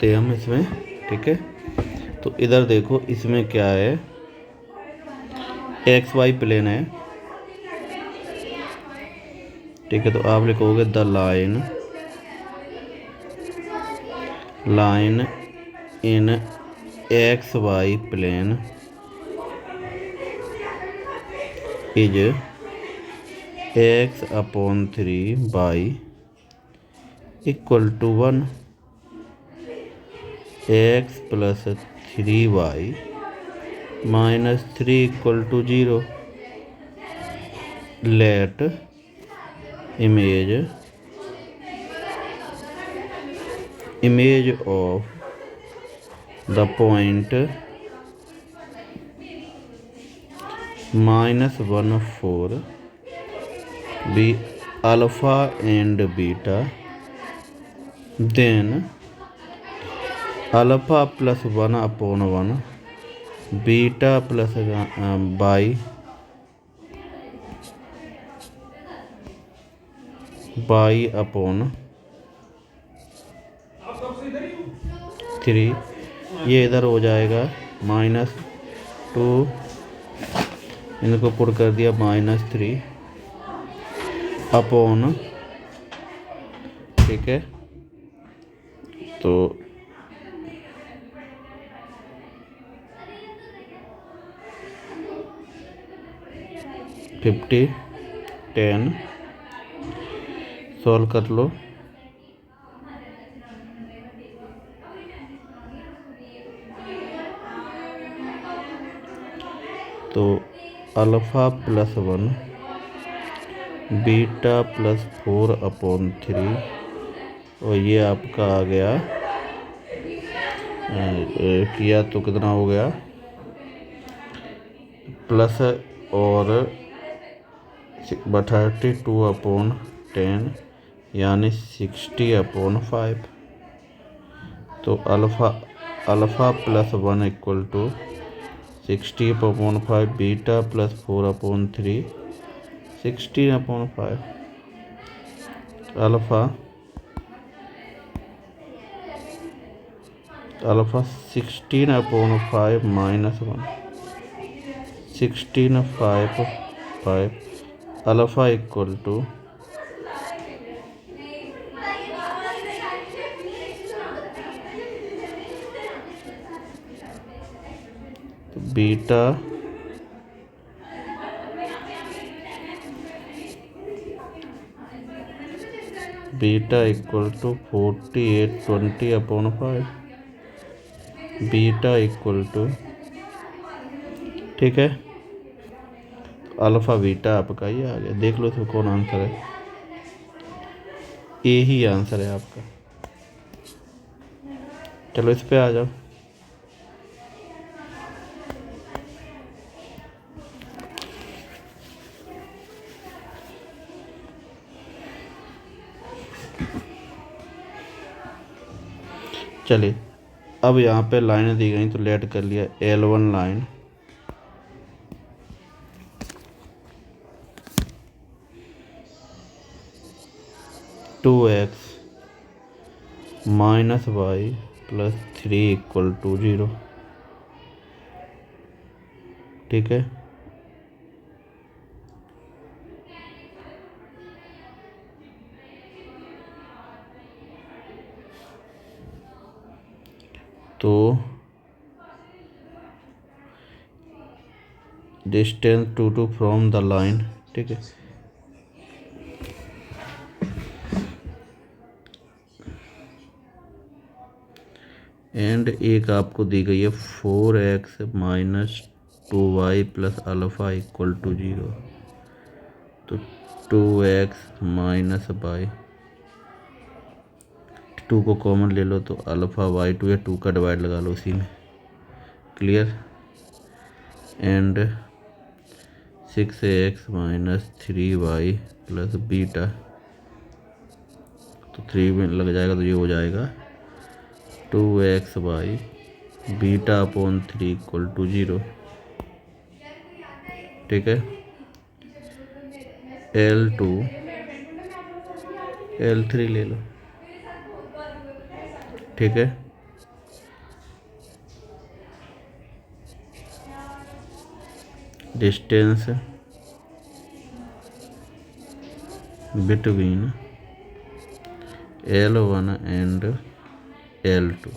करते हैं हम इसमें, ठीक है। तो इधर देखो इसमें क्या है, एक्स वाई प्लेन है, ठीक है। तो आप लिखोगे the line in x y plane is x/3 equal to 1, x + 3y - 3 equal to 0। Let image of the point -1 4 be alpha and beta, then alpha + 1/1 beta + y/3। ये इधर हो जाएगा -2, इनको पुट कर दिया -3 अपॉन, ठीक है। तो 50 10 सॉल्व कर लो। तो अल्फ़ा + 1 बीटा + 4/3, और ये आपका आ गया, किया तो कितना हो गया, प्लस और 32/10 यानी 60/5। तो alpha + 1 equal to 60/5, beta + 4/3 16/5। Alpha 16/5 - 1 16/5 alpha equal to beta equal to 48/20/5 beta equal to, ठीक है। अल्फ़ा बीटा आपका ये आ गया। देख लो इसमें कौन आंसर है, ए ही आंसर है आपका। चलो इस पे आ जाओ। चलिए अब यहाँ पे लाइनें दी गई तो लेट कर लिया। L1 line 2x - y + 3 equal to 0, ठीक है। तो डिस्टेंस 2 फ्रॉम द लाइन, ठीक है। एंड एक आपको दी गई है 4x - 2y + alpha equal to 0। तो 2x - y, 2 को कॉमन ले लो तो अल्फ़ा y2 या 2 का डिवाइड लगा लो उसी में, clear. And 6x - 3y + beta, तो 3 में लग जाएगा तो ये हो जाएगा 2xy β/3 इक्वल टू 0, ठीक है। L2 L3 ले लो, ठीक है। Distance between L1 and L2।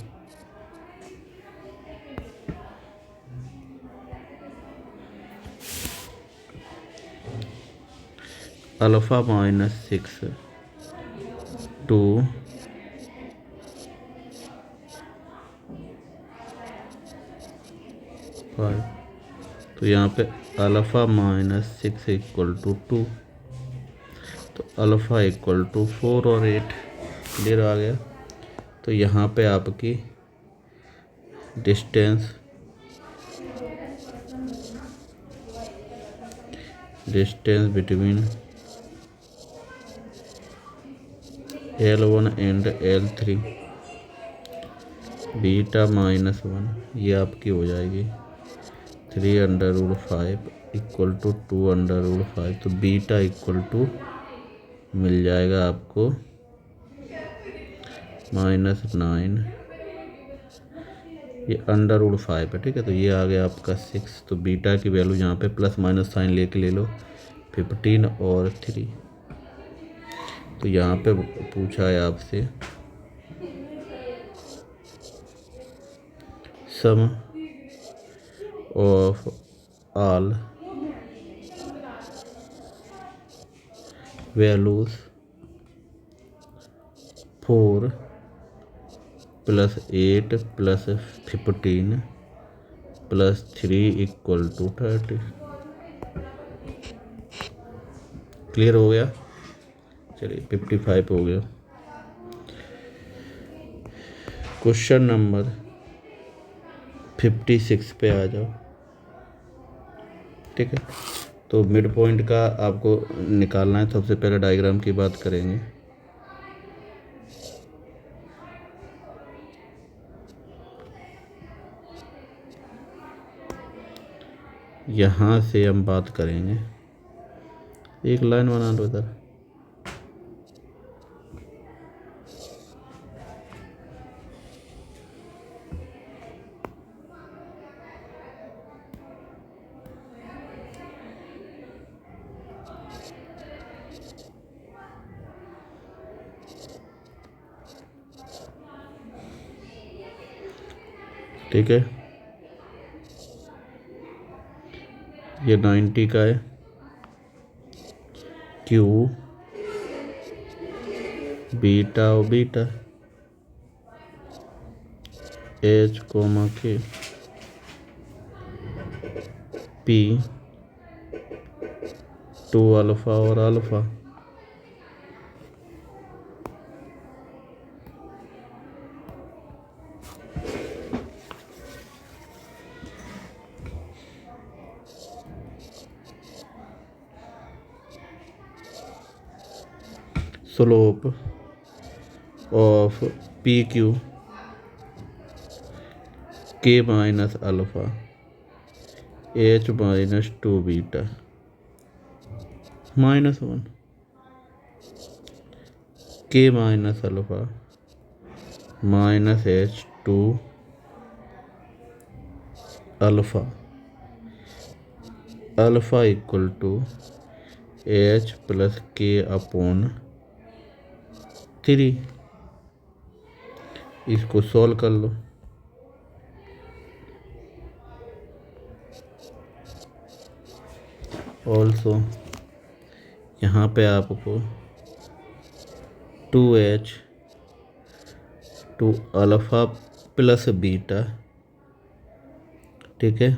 Alpha -6 to 5। तो यहाँ पे अल्फ़ा -6 इक्वल टू 2, तो अल्फ़ा इक्वल टू 4 और 8। क्लियर आ गया। तो यहाँ पे आपकी distance between L1 and L3 beta -1, ये आपकी हो जाएगी 3√5 इक्वल टू 2√5। तो बीटा इक्वल टू मिल जाएगा आपको -9, ये √5 है। ठीक है, तो ये आ गया आपका 6। तो बीटा की वैल्यू यहाँ पे प्लस माइनस साइन लेके ले लो, 15 और 3। तो यहाँ पे पूछा है आपसे sum of all values 4 + 8 + 15 + 3 equal to 30। Clear हो गया। चलिए 55 हो गया। क्वेश्चन नंबर 56 पे आ जाओ। ठीक है, तो मिड पॉइंट का आपको निकालना है। सबसे पहले डायग्राम की बात करेंगे। यहाँ से हम बात करेंगे, एक लाइन बना लो इधर। ठीक है, ये 90 का है। Q बीटा और beta H, K P 2 alpha और alpha. Slope of PQ K minus alpha H -2 beta -1 K minus alpha -H2 alpha alpha equal to H + K/3। इसको सॉल्व कर लो। ऑल्सो यहाँ पे आपको 2H 2 अल्फ़ा + बीटा, ठीक है,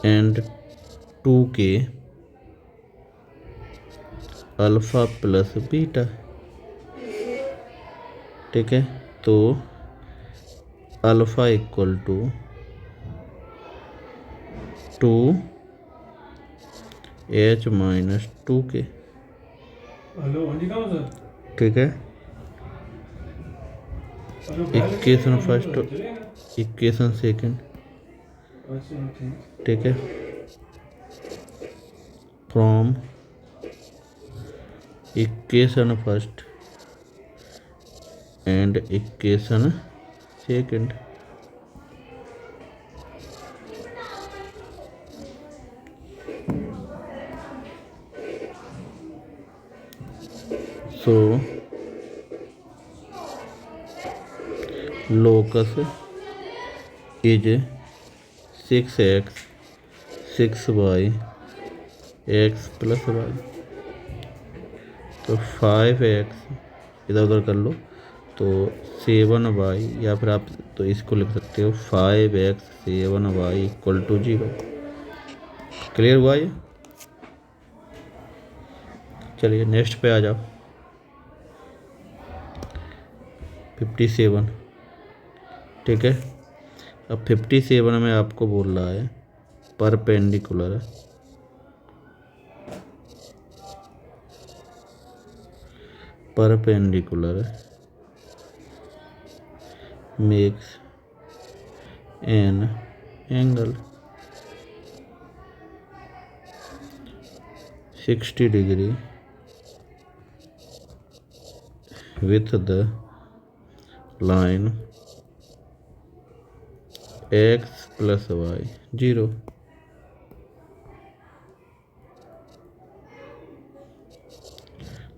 and 2K alpha + beta. ठीक है, तो alpha equal to 2H - 2K। ठीक है, इक्वेशन फर्स्ट, इक्वेशन सेकंड। ठीक है, from equation first and equation second. So locus is 6x 6y x plus y, तो 5x इधर उधर कर लो तो 7y, या फिर आप तो इसको लिख सकते हो 5x 7y equal to 0। Clear हुआ ये? चलिए नेक्स्ट पे आ जाओ। 57, ठीक है। अब 57 में आपको बोल रहा है perpendicular makes an angle 60 degree with the line x plus y 0।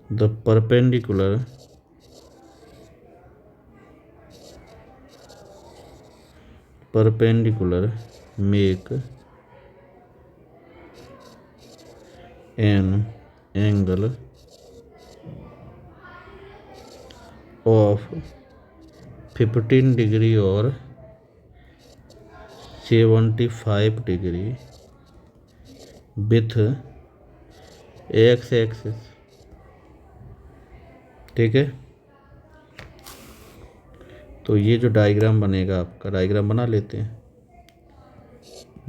The perpendicular make an angle of 15 degree or 75 degree with x axis, ठीक है। तो ये जो डायग्राम बनेगा आपका, डायग्राम बना लेते हैं।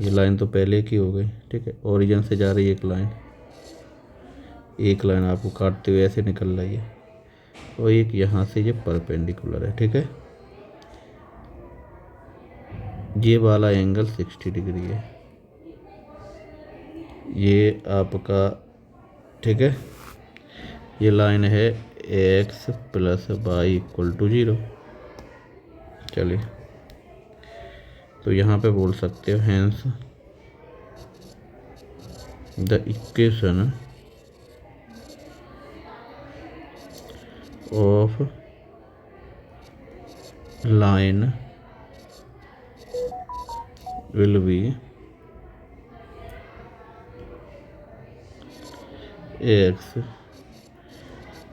ये लाइन तो पहले की हो गई, ठीक है। ओरिजिन से जा रही है एक लाइन आपको काटते हुए ऐसे निकल रही है, और एक यहाँ से ये परपेंडिकुलर है, ठीक है। ये वाला एंगल 60 डिग्री है, ये आपका, ठीक है। ये लाइन है x plus y equal to 0। चलिए, तो यहाँ पे बोल सकते हो hence the equation of line will be x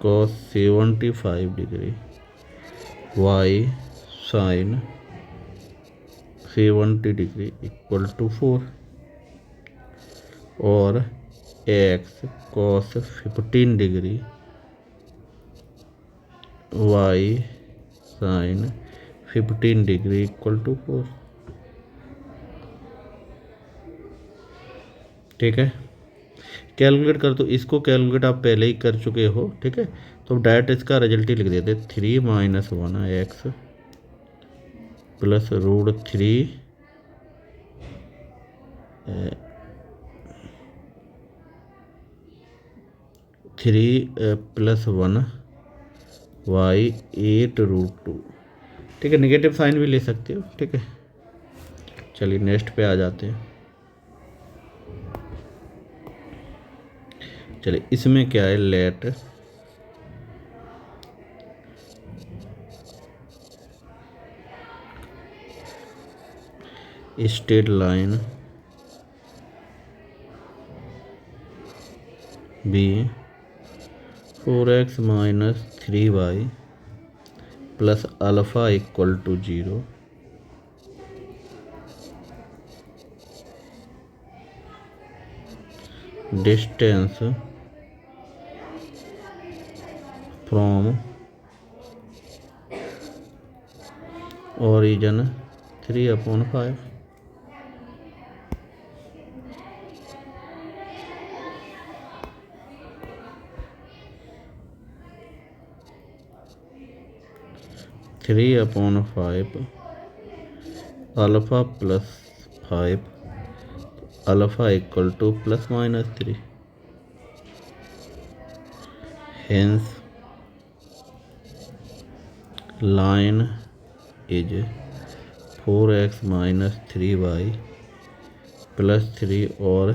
cos 75 degree y sin 70 degree equal to 4, और x cos 15 degree y sin 15 degree equal to 4, ठीक है। कैलकुलेट कर, तो इसको कैलकुलेट आप पहले ही कर चुके हो, ठीक है। तो डायरेक्ट इसका रिजल्ट ही लिख देते, 3 - 1 x प्लस √3 + 1 y 8√2, ठीक है। नेगेटिव साइन भी ले सकते हो, ठीक है। चलिए नेक्स्ट पे आ जाते हैं। चलिए, इसमें क्या है, let straight line be 4x - 3y plus alpha equal to 0, distance from origin 3/5। Three upon 5 alpha plus 5, alpha equal to ±3। Hence line is 4x - 3y + 3 और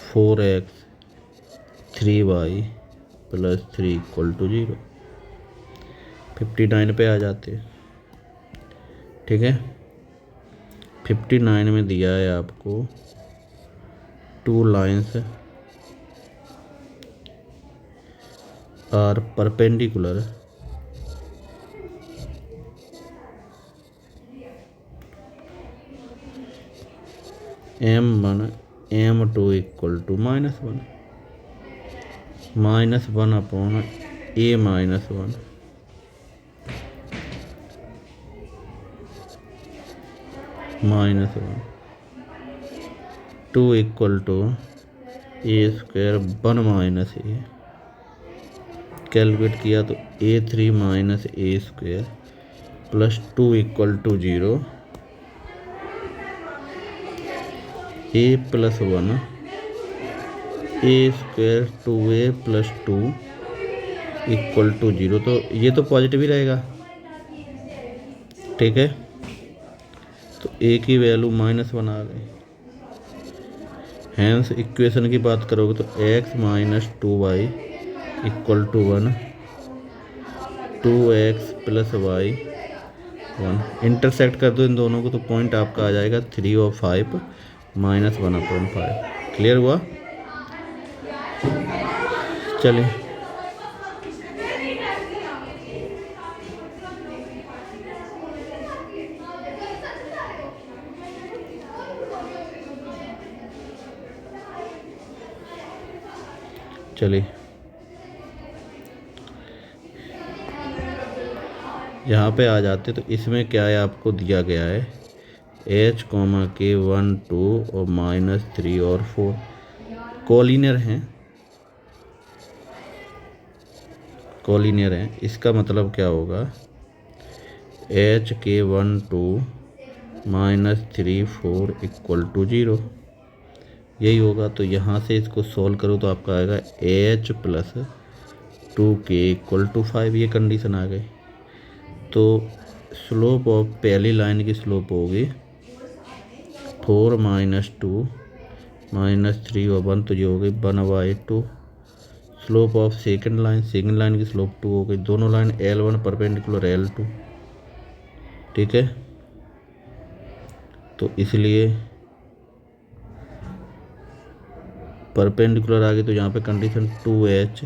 4x 3y plus 3 equal to 0। 59 पे आ जाते हैं। ठीक है, 59 में दिया है आपको 2 lines are perpendicular M1 M2 equal to -1 -1 upon A -1 -1 2 equal to A² 1 minus A। Calculate किया तो A3 minus A² plus 2 equal to 0। A plus 1 A² 2A plus 2 equal to 0। तो ये तो पॉजिटिव ही रहेगा। ठीक है, तो A की वैल्यू -1 आ गई। हैंस इक्वेशन की बात करोगे तो x minus 2y equal to 1 2x plus y 1। Intersect कर दो इन दोनों को तो पॉइंट आपका आ जाएगा 3 और 5 -1/5। क्लियर हुआ? चलिए चलिए यहाँ पे आ जाते। तो इसमें क्या है, आपको दिया गया है H, K 1 2 और -3 और 4 कोलिनियर हैं। कोलिनियर हैं, इसका मतलब क्या होगा, H K 1 2 -3 4 इक्वल टू 0 यही होगा। तो यहाँ से इसको सोल्व करो तो आपका आएगा H plus 2K equal to 5। ये कंडीशन आ गई। तो स्लोप ऑफ पहली लाइन की स्लोप होगी 4 - 2 -3 और 1, तो ये हो गई 1/2। स्लोप ऑफ सेकंड लाइन की स्लोप 2 हो गई। दोनों लाइन L1 परपेंडिकुलर L2। ठीक है, तो इसलिए परपेंडिकुलर आ गई। तो यहाँ पे condition 2H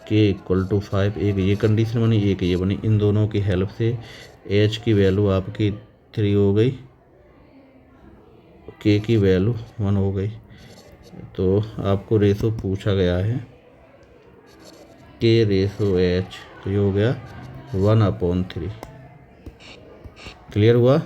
K equal to 5, एक ये कंडीशन बनी, एक ये बनी। इन दोनों की हेल्प से H की वैल्यू आपकी 3 हो गई, K की वैल्यू 1 हो गई। तो आपको रेशो पूछा गया है K रेशो H, तो ये हो गया 1/3। क्लियर हुआ?